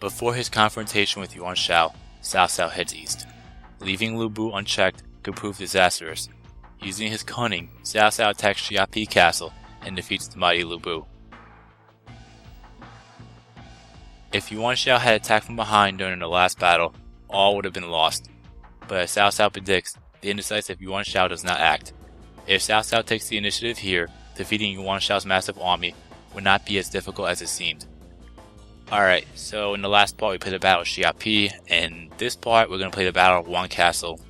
Before his confrontation with Yuan Shao, Cao Cao heads east. Leaving Lu Bu unchecked could prove disastrous. Using his cunning, Cao Cao attacks Xiapi Castle and defeats the mighty Lu Bu. If Yuan Shao had attacked from behind during the last battle, all would have been lost. But as Cao Cao predicts, the indecisive Yuan Shao does not act. If Cao Cao takes the initiative here, defeating Yuan Shao's massive army would not be as difficult as it seemed. Alright, so in the last part we played the Battle of Xiapi, and this part we're going to play the Battle of Wan Castle,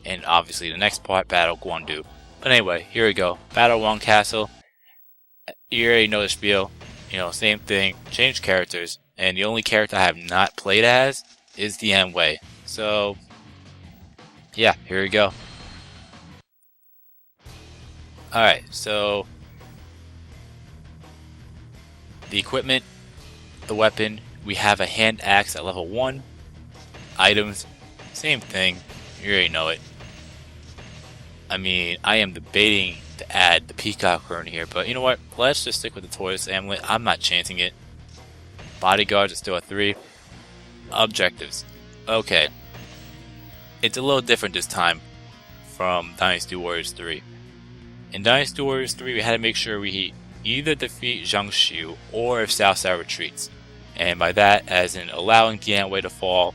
and obviously the next part, Battle of Guandu. But anyway, here we go. Battle of Wan Castle. You already know the spiel. Same thing, change characters, and the only character I have not played as is Dian Wei. So, yeah, here we go. Alright, so the equipment, the weapon, we have a hand axe at level 1. Items, same thing, you already know it. I mean, I am debating to add the peacock horn here, but you know what? Let's just stick with the tortoise amulet. I'm not chancing it. Bodyguards are still a 3. Objectives. Okay. It's a little different this time from Dynasty Warriors 3. In Dynasty Warriors 3, we had to make sure we either defeat Zhang Xiu or if Cao Cao retreats. And by that, as in allowing Dian Wei to fall.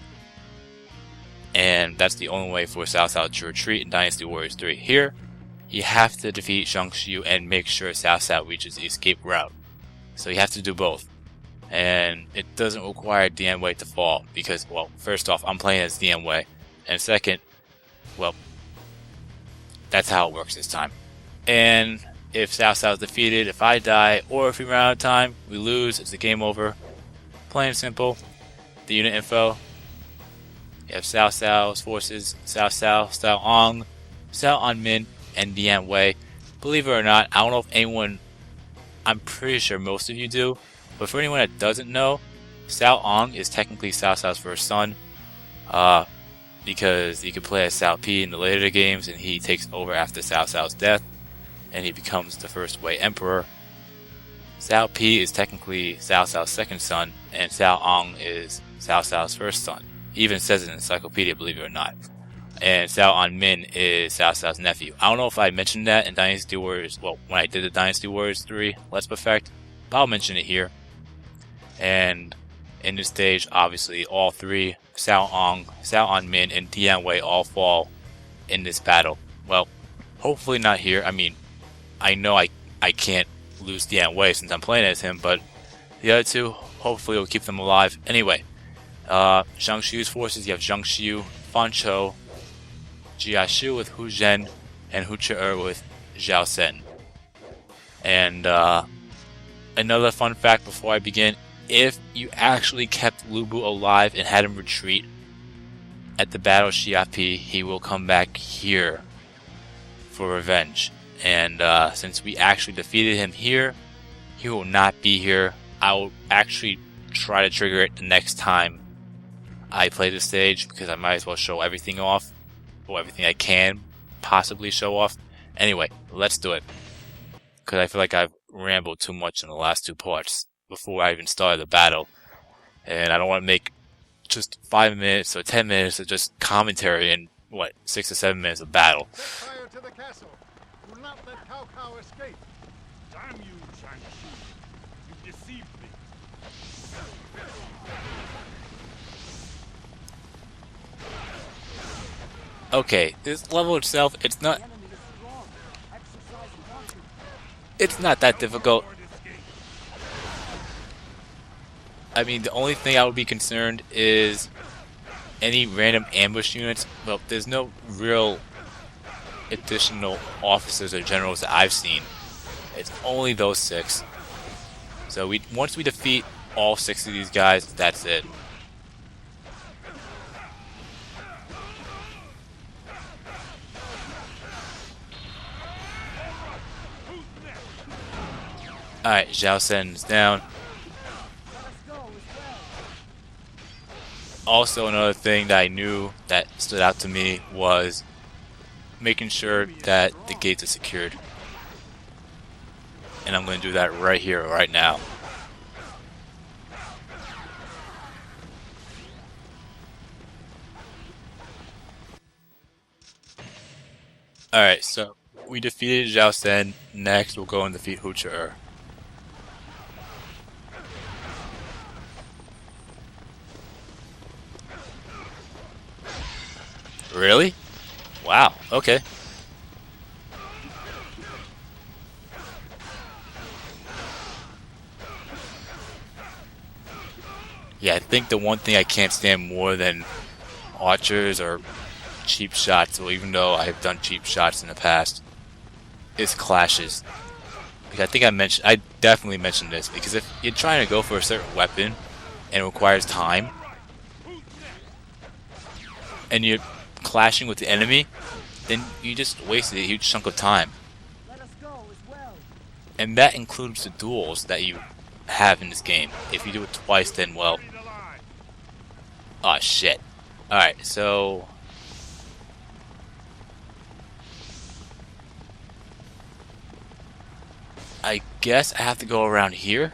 And that's the only way for Cao Cao to retreat in Dynasty Warriors 3. Here, you have to defeat Zhang Xiu and make sure Cao Cao reaches the escape route. So you have to do both. And it doesn't require Dian Wei to fall because, well, first off, I'm playing as Dian Wei. And second, well, that's how it works this time. And if Cao Cao is defeated, if I die, or if we run out of time, we lose, it's a game over. Plain and simple. The unit info. You have Cao Cao's forces, Cao Cao, Cao Ong, Cao Anmin, and Dian Wei. Believe it or not, I don't know if anyone, I'm pretty sure most of you do, but for anyone that doesn't know, Cao Ong is technically Cao Cao's first son, because you can play as Cao Pi in the later games, and he takes over after Cao Cao's death, and he becomes the first Wei Emperor. Cao Pi is technically Cao Cao's second son, and Cao Ong is Cao Cao's first son. He even says it in the encyclopedia, believe it or not. And Cao Anmin is Cao Cao's nephew. I don't know if I mentioned that in Dynasty Warriors, well, when I did the Dynasty Warriors 3 Let's Perfect, but I'll mention it here. And in this stage, obviously, all 3, Cao Ong, Cao Anmin, and Dian Wei all fall in this battle. Well, hopefully not here. I mean, I know I can't lose Dian Wei since I'm playing as him, but the other 2, hopefully we'll keep them alive. Anyway, Zhang Xiu's forces, you have Zhang Xiu, Fan Chou, Jia Shu with Hu Zhen, and Hu Che with Zhao Sen. And another fun fact before I begin, if you actually kept Lu Bu alive and had him retreat at the Battle of Xiapi, he will come back here for revenge. And since we actually defeated him here, he will not be here. I will actually try to trigger it the next time I play the stage, because I might as well show everything off, or everything I can possibly show off. Anyway, let's do it, because I feel like I've rambled too much in the last 2 parts before I even started the battle, and I don't want to make just 5 minutes or 10 minutes of just commentary and 6 or 7 minutes of battle. Set fire to the castle. Do not let Cao Cao escape. Damn you, Zhang Xiu. You deceived me. Okay, this level itself, it's not that difficult. I mean, the only thing I would be concerned is any random ambush units. Well, there's no real additional officers or generals that I've seen. It's only those 6. So once we defeat all 6 of these guys, that's it. Alright, Zhao Sen is down. Also, another thing that I knew that stood out to me was making sure that the gates are secured. And I'm going to do that right here, right now. Alright, so we defeated Zhao Sen. Next, we'll go and defeat Hu Che. Really? Wow, okay. Yeah, I think the one thing I can't stand more than archers or cheap shots, well, even though I have done cheap shots in the past, is clashes. Like, I think I definitely mentioned this, because if you're trying to go for a certain weapon and it requires time, and you're clashing with the enemy, then you just wasted a huge chunk of time. And that includes the duels that you have in this game. If you do it twice, then well, oh shit. Alright, so I guess I have to go around here.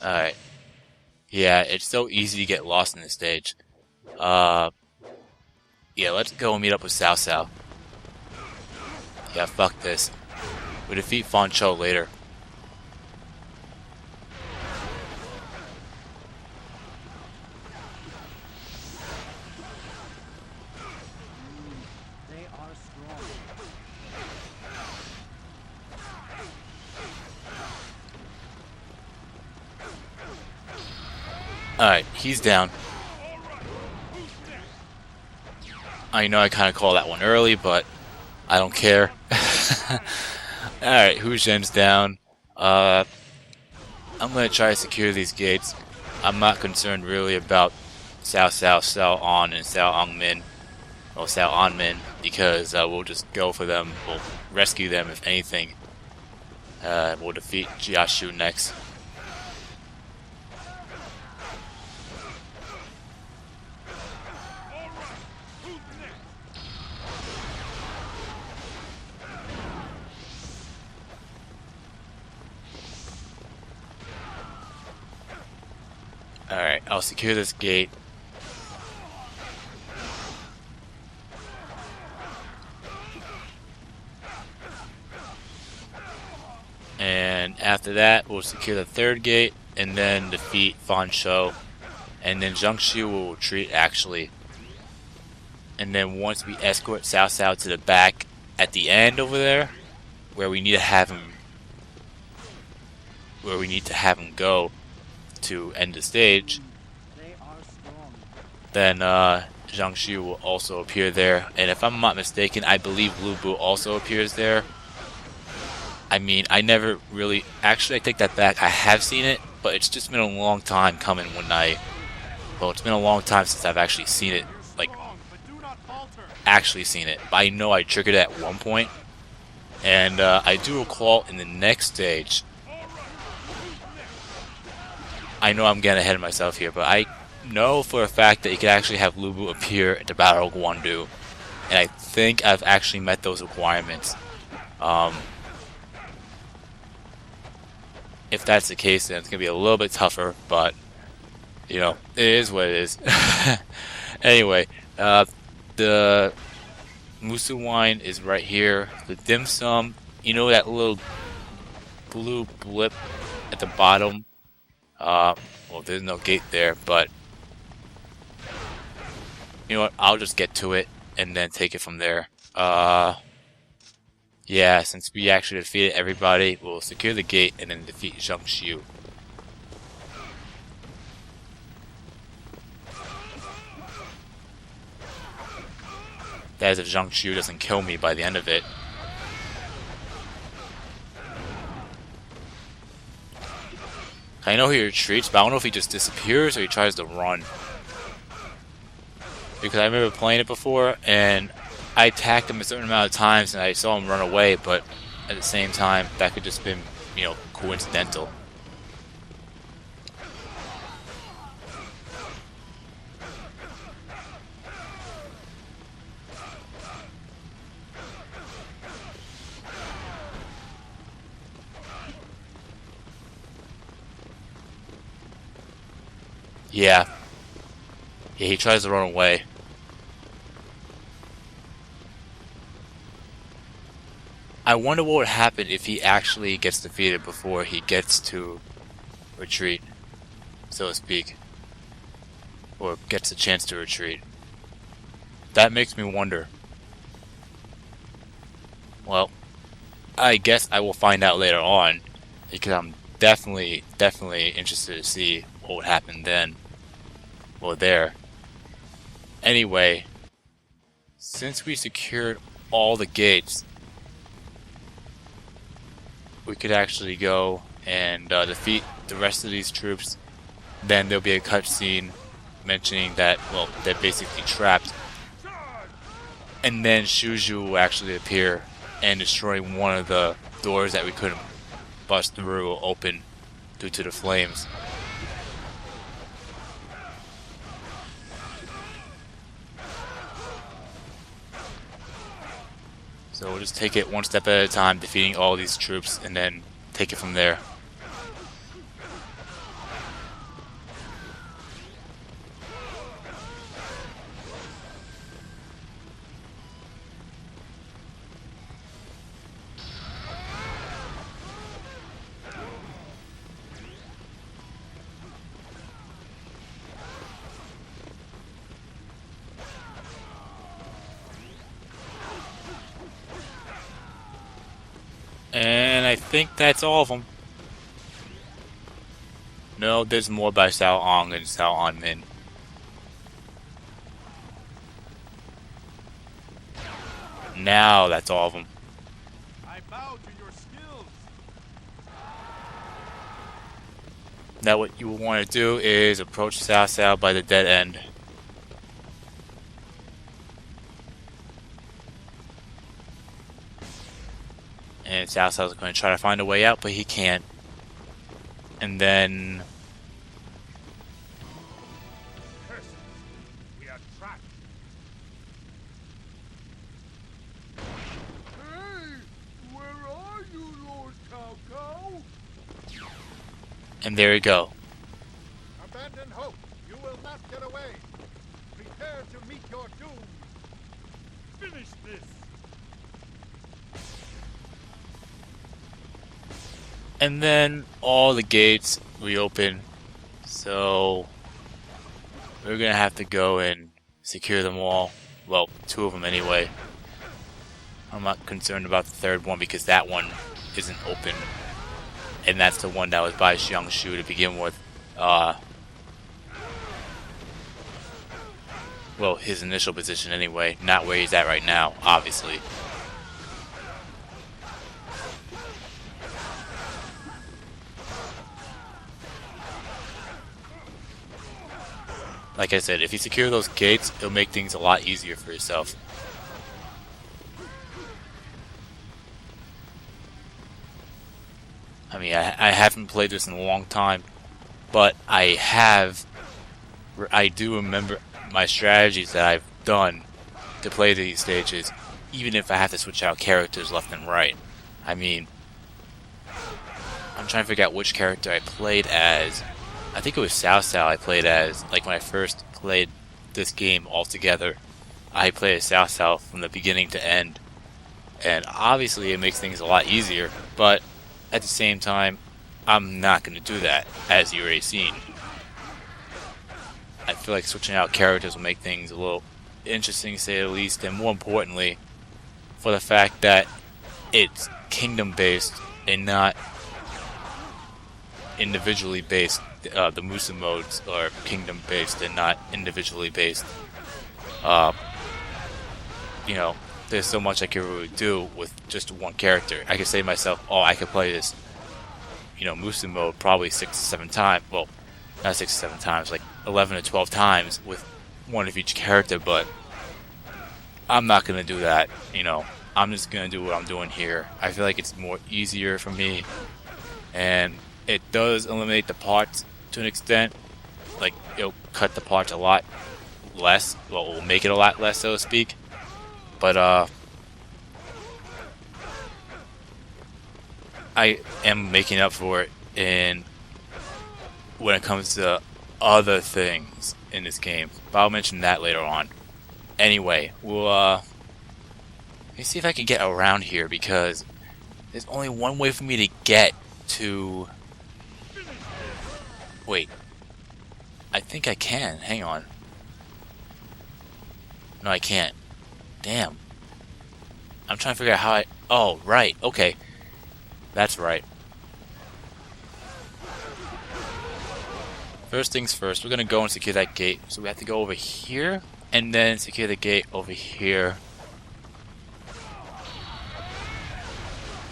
Alright. Yeah, it's so easy to get lost in this stage. Yeah, let's go and meet up with Cao Cao. Yeah, fuck this. We defeat Fan Chou later. They are strong. Alright, he's down. I know I kind of called that one early, but I don't care. Alright, Hu Zhen's down. I'm gonna try to secure these gates. I'm not concerned really about Cao Cao, Cao An, and Cao Angmin, or Cao Anmin, because we'll just go for them. We'll rescue them if anything. We'll defeat Jia Shu next. Alright, I'll secure this gate. And after that, we'll secure the third gate, and then defeat Fan Chou. And then Zhang Xiu will retreat, actually. And then once we escort Cao Cao to the back at the end over there, where we need to have him go to end the stage, They are strong. then Zhang Xiu will also appear there. And if I'm not mistaken, I believe Lu Bu also appears there. I mean, I never really... Actually, I take that back. I have seen it, but it's just been a long time coming when I... Well, it's been a long time since I've actually seen it. Like, actually seen it. But I know I triggered it at one point. And I do recall in the next stage... I know I'm getting ahead of myself here, but I know for a fact that you could actually have Lu Bu appear at the Battle of Wan Castle. And I think I've actually met those requirements. If that's the case, then it's going to be a little bit tougher, but, you know, it is what it is. Anyway, the Musu wine is right here. The dim sum, you know that little blue blip at the bottom? Well, there's no gate there, but, you know what, I'll just get to it and then take it from there. Yeah, since we actually defeated everybody, we'll secure the gate and then defeat Zhang Xiu. That is if Zhang Xiu doesn't kill me by the end of it. I know he retreats, but I don't know if he just disappears or he tries to run. Because I remember playing it before, and I attacked him a certain amount of times and I saw him run away, but at the same time, that could just been, you know, coincidental. Yeah. Yeah, he tries to run away. I wonder what would happen if he actually gets defeated before he gets to retreat, so to speak. Or gets a chance to retreat. That makes me wonder. Well, I guess I will find out later on, because I'm definitely interested to see what would happen then. Well, there. Anyway, since we secured all the gates, we could actually go and defeat the rest of these troops. Then there'll be a cutscene mentioning that, well, they're basically trapped. And then Shuju will actually appear and destroy one of the doors that we couldn't bust through or open due to the flames. So we'll just take it one step at a time, defeating all these troops, and then take it from there. And I think that's all of them. No, there's more by Sao Ong and Sao An Min. Now that's all of them. I bow to your skills. Now what you will want to do is approach Sao Sao by the dead end. And Sao Sao's going to try to find a way out, but he can't. And then Curses. We are trapped. Hey! Where are you, Lord Cao Cao? and there you go. Abandon hope. You will not get away. Prepare to meet your doom. Finish this. And then all the gates reopen. So we're gonna have to go and secure them all. Well, 2 of them anyway. I'm not concerned about the 3rd one because that one isn't open. And that's the one that was by Zhang Xiu to begin with. Well, his initial position anyway, not where he's at right now, obviously. Like I said, if you secure those gates, it'll make things a lot easier for yourself. I mean, I haven't played this in a long time, but I do remember my strategies that I've done to play these stages, even if I have to switch out characters left and right. I mean, I'm trying to figure out which character I played as. I think it was Cao Cao I played as, like when I first played this game altogether. I played as Cao Cao from the beginning to end. And obviously it makes things a lot easier, but at the same time, I'm not going to do that, as you already seen. I feel like switching out characters will make things a little interesting, to say the least, and more importantly, for the fact that it's kingdom-based and not individually based. The Musa modes are kingdom-based and not individually based. You know, there's so much I can really do with just one character. I could say to myself, oh, I could play this, you know, Musa mode probably 6 to 7 times. Well, not 6 to 7 times, like 11 to 12 times with one of each character, but I'm not going to do that, you know. I'm just going to do what I'm doing here. I feel like it's more easier for me, and it does eliminate the parts to an extent. Like, it'll cut the parts a lot less. Well, it will make it a lot less, so to speak. But, I am making up for it in when it comes to other things in this game, but I'll mention that later on. Anyway, we'll let me see if I can get around here, because there's only one way for me to get to... Wait. I think I can. Hang on. No, I can't. Damn. I'm trying to figure out how I... Oh, right. Okay. That's right. First things first, we're going to go and secure that gate. So we have to go over here, and then secure the gate over here.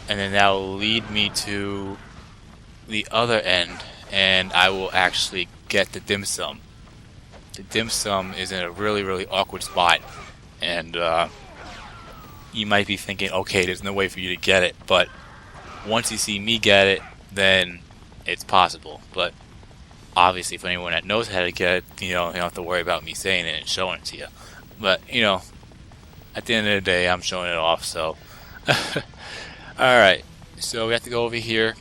And then that will lead me to the other end, and I will actually get the dim sum. The dim sum is in a really, really awkward spot, and you might be thinking, okay, there's no way for you to get it, but once you see me get it, then it's possible. But obviously, for anyone that knows how to get it, you don't have to worry about me saying it and showing it to you. But, at the end of the day, I'm showing it off, so... Alright, so we have to go over here,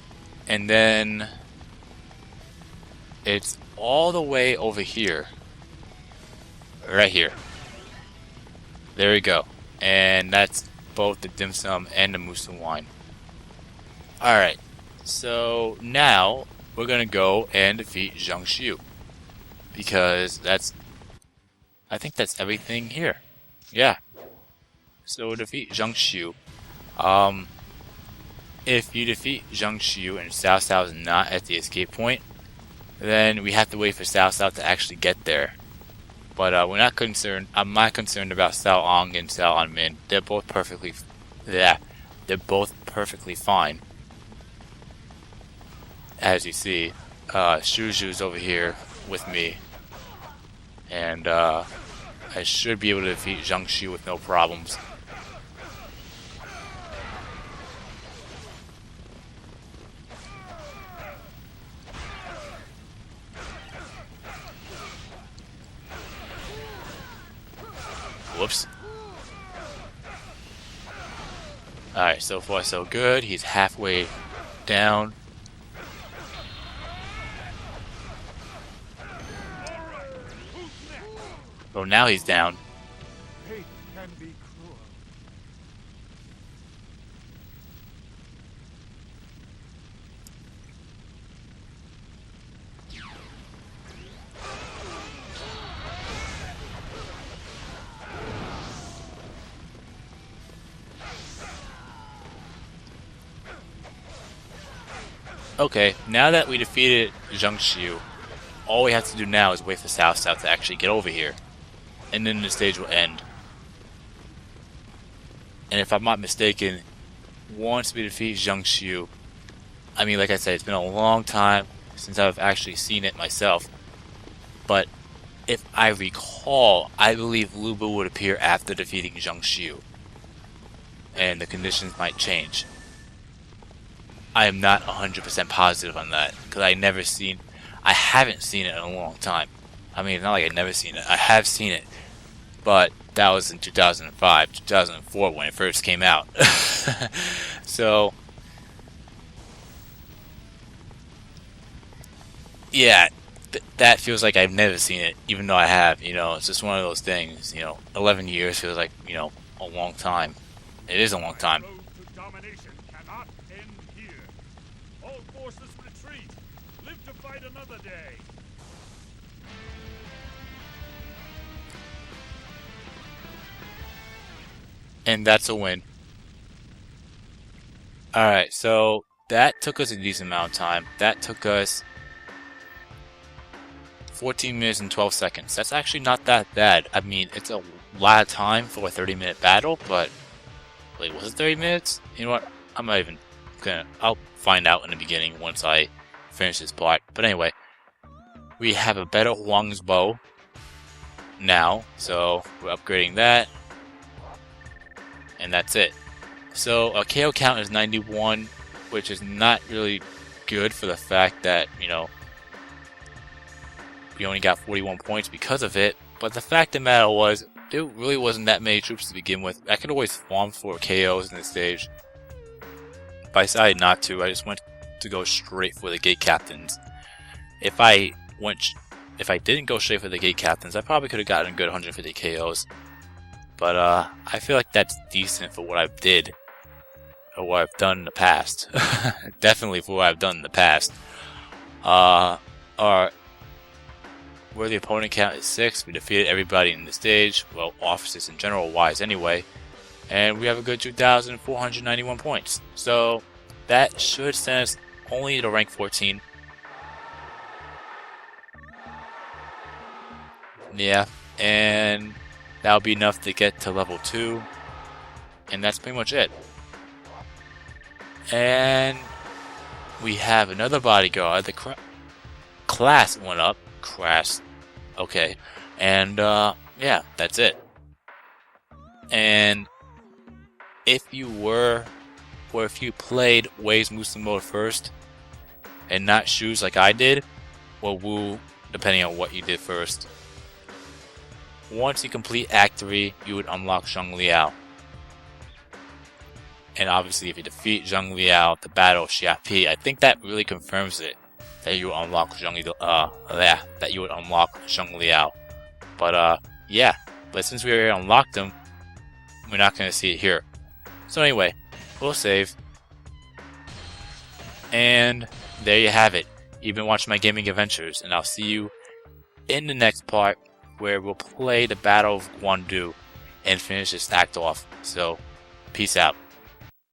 and then it's all the way over here. Right here. There we go. And that's both the dim sum and the moose and wine. Alright, so now we're gonna go and defeat Zhang Xiu, because I think that's everything here. Yeah. So defeat Zhang Xiu. If you defeat Zhang Xiu and Cao Cao is not at the escape point, then we have to wait for Cao Cao to actually get there. But we're not concerned. I'm not concerned about Cao Ang and Cao Anmin. They're both perfectly, they're both perfectly fine. As you see, Shuju's over here with me, and I should be able to defeat Zhang Xiu with no problems. Whoops. Alright, so far so good. He's halfway down. Oh, now he's down. Hate can be cruel. Okay, now that we defeated Zhang Xiu, all we have to do now is wait for Cao Cao to actually get over here. And then the stage will end. And if I'm not mistaken, once we defeat Zhang Xiu, I mean, like I said, it's been a long time since I've actually seen it myself. But if I recall, I believe Lu Bu would appear after defeating Zhang Xiu. And the conditions might change. I am not 100% positive on that, because I haven't seen it in a long time. I mean, it's not like I've never seen it. I have seen it, but that was in 2005, 2004 when it first came out. So, yeah, that feels like I've never seen it, even though I have. It's just one of those things. 11 years feels like, a long time. It is a long time. Road to domination cannot end here. All forces retreat. Live to fight another day. And that's a win. Alright, so that took us a decent amount of time. That took us 14 minutes and 12 seconds. That's actually not that bad. I mean, it's a lot of time for a 30-minute battle, but... Wait, was it 30 minutes? You know what? I'm not even gonna... I'll find out in the beginning once I finish this part. But anyway, we have a better Huang's bow now, so we're upgrading that. And that's it. So our KO count is 91, which is not really good for the fact that, we only got 41 points because of it. But the fact of the matter was, there really wasn't that many troops to begin with. I could always farm for KOs in this stage. But I decided not to. I just went to go straight for the gate captains. If I went if I didn't go straight for the gate captains, I probably could have gotten a good 150 KOs. But I feel like that's decent for what I did, or what I've done in the past. Definitely for what I've done in the past. Where the opponent count is 6, we defeated everybody in the stage, well, officers in general wise anyway, and we have a good 2,491 points. So that should send us only to rank 14. Yeah, and that'll be enough to get to level 2, and that's pretty much it. And we have another bodyguard. The class went up. Crass. Okay. And, yeah, that's it. And if you were, or if you played Waves Musa mode first, and not Shoes like I did, or Wu, depending on what you did first, once you complete Act 3, you would unlock Zhang Liao. And obviously, if you defeat Zhang Liao at the Battle of Xiapi, I think that really confirms it, that you will unlock Zhang Liao. But yeah, but since we already unlocked them, we're not going to see it here. So anyway, we'll save. And there you have it. You've been watching my gaming adventures, and I'll see you in the next part, where we'll play the Battle of Guandu and finish this act off. So, peace out.